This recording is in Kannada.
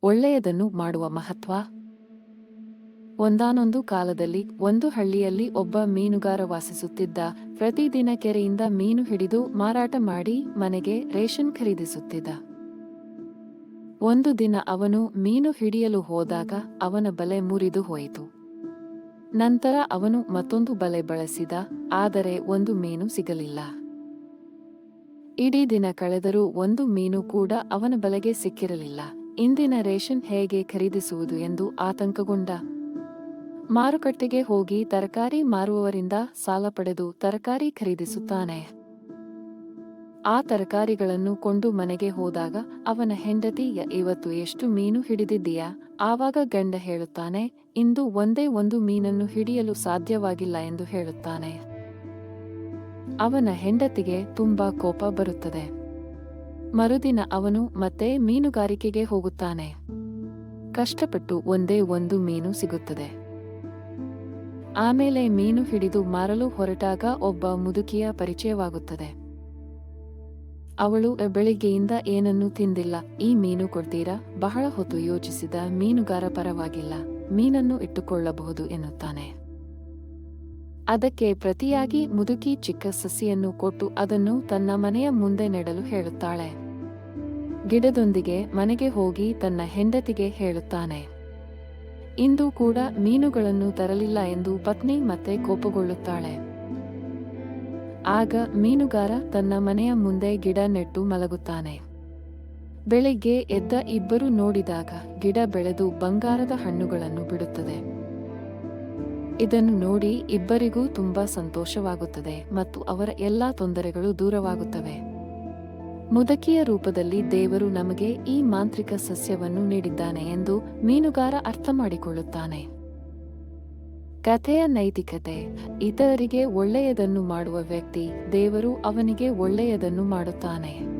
ಒಳ್ಳೆಯದನ್ನು ಮಾಡುವ ಮಹತ್ವ. ಒಂದಾನೊಂದು ಕಾಲದಲ್ಲಿ ಒಂದು ಹಳ್ಳಿಯಲ್ಲಿ ಒಬ್ಬ ಮೀನುಗಾರ ವಾಸಿಸುತ್ತಿದ್ದ. ಪ್ರತಿದಿನ ಕೆರೆಯಿಂದ ಮೀನು ಹಿಡಿದು ಮಾರಾಟ ಮಾಡಿ ಮನೆಗೆ ರೇಷನ್ ಖರೀದಿಸುತ್ತಿದ್ದ. ಒಂದು ದಿನ ಅವನು ಮೀನು ಹಿಡಿಯಲು ಹೋದಾಗ ಅವನ ಬಲೆ ಮುರಿದು ಹೋಯಿತು. ನಂತರ ಅವನು ಮತ್ತೊಂದು ಬಲೆ ಬಳಸಿದ, ಆದರೆ ಒಂದು ಮೀನು ಸಿಗಲಿಲ್ಲ. ಇಡೀ ದಿನ ಕಳೆದರೂ ಒಂದು ಮೀನು ಕೂಡ ಅವನ ಬಲೆಗೆ ಸಿಕ್ಕಿರಲಿಲ್ಲ. ಇಂದಿನ ರೇಷನ್ ಹೇಗೆ ಖರೀದಿಸುವುದು ಎಂದು ಆತಂಕಗೊಂಡ. ಮಾರುಕಟ್ಟೆಗೆ ಹೋಗಿ ತರಕಾರಿ ಮಾರುವವರಿಂದ ಸಾಲ ಪಡೆದು ತರಕಾರಿ ಖರೀದಿಸುತ್ತಾನೆ. ಆ ತರಕಾರಿಗಳನ್ನು ಕೊಂಡು ಮನೆಗೆ ಹೋದಾಗ ಅವನ ಹೆಂಡತಿ, ಇವತ್ತು ಎಷ್ಟು ಮೀನು ಹಿಡಿದಿದ್ದೀಯಾ? ಆವಾಗ ಗಂಡ ಹೇಳುತ್ತಾನೆ, ಇಂದು ಒಂದೇ ಒಂದು ಮೀನನ್ನು ಹಿಡಿಯಲು ಸಾಧ್ಯವಾಗಿಲ್ಲ ಎಂದು ಹೇಳುತ್ತಾನೆ. ಅವನ ಹೆಂಡತಿಗೆ ತುಂಬಾ ಕೋಪ ಬರುತ್ತದೆ. ಮರುದಿನ ಅವನು ಮತ್ತೆ ಮೀನುಗಾರಿಕೆಗೆ ಹೋಗುತ್ತಾನೆ. ಕಷ್ಟಪಟ್ಟು ಒಂದೇ ಒಂದು ಮೀನು ಸಿಗುತ್ತದೆ. ಆಮೇಲೆ ಮೀನು ಹಿಡಿದು ಮಾರಲು ಹೊರಟಾಗ ಒಬ್ಬ ಮುದುಕಿಯ ಪರಿಚಯವಾಗುತ್ತದೆ. ಅವಳು, ಬೆಳಿಗ್ಗೆಯಿಂದ ಏನನ್ನೂ ತಿಂದಿಲ್ಲ, ಈ ಮೀನು ಕೊಡ್ತೀರಾ? ಬಹಳ ಹೊತ್ತು ಯೋಚಿಸಿದ ಮೀನುಗಾರ, ಪರವಾಗಿಲ್ಲ, ಮೀನನ್ನು ಇಟ್ಟುಕೊಳ್ಳಬಹುದು ಎನ್ನುತ್ತಾನೆ. ಅದಕ್ಕೆ ಪ್ರತಿಯಾಗಿ ಮುದುಕಿ ಚಿಕ್ಕ ಸಸಿಯನ್ನು ಕೊಟ್ಟು ಅದನ್ನು ತನ್ನ ಮನೆಯ ಮುಂದೆ ನೆಡಲು ಹೇಳುತ್ತಾಳೆ. ಗಿಡದೊಂದಿಗೆ ಮನೆಗೆ ಹೋಗಿ ತನ್ನ ಹೆಂಡತಿಗೆ ಹೇಳುತ್ತಾನೆ. ಇಂದು ಕೂಡ ಮೀನುಗಳನ್ನು ತರಲಿಲ್ಲ ಎಂದು ಪತ್ನಿ ಮತ್ತೆ ಕೋಪಗೊಳ್ಳುತ್ತಾಳೆ. ಆಗ ಮೀನುಗಾರ ತನ್ನ ಮನೆಯ ಮುಂದೆ ಗಿಡ ನೆಟ್ಟು ಮಲಗುತ್ತಾನೆ. ಬೆಳಿಗ್ಗೆ ಎದ್ದ ಇಬ್ಬರು ನೋಡಿದಾಗ ಗಿಡ ಬೆಳೆದು ಬಂಗಾರದ ಹಣ್ಣುಗಳನ್ನು ಬಿಡುತ್ತದೆ. ಇದನ್ನು ನೋಡಿ ಇಬ್ಬರಿಗೂ ತುಂಬಾ ಸಂತೋಷವಾಗುತ್ತದೆ ಮತ್ತು ಅವರ ಎಲ್ಲಾ ತೊಂದರೆಗಳು ದೂರವಾಗುತ್ತವೆ. ಮುದುಕಿಯ ರೂಪದಲ್ಲಿ ದೇವರು ನಮಗೆ ಈ ಮಾಂತ್ರಿಕ ಸಸ್ಯವನ್ನು ನೀಡಿದ್ದಾನೆ ಎಂದು ಮೀನುಗಾರ ಅರ್ಥ ಮಾಡಿಕೊಳ್ಳುತ್ತಾನೆ. ಕಥೆಯ ನೈತಿಕತೆ. ಇತರರಿಗೆ ಒಳ್ಳೆಯದನ್ನು ಮಾಡುವ ವ್ಯಕ್ತಿ, ದೇವರು ಅವನಿಗೆ ಒಳ್ಳೆಯದನ್ನು ಮಾಡುತ್ತಾನೆ.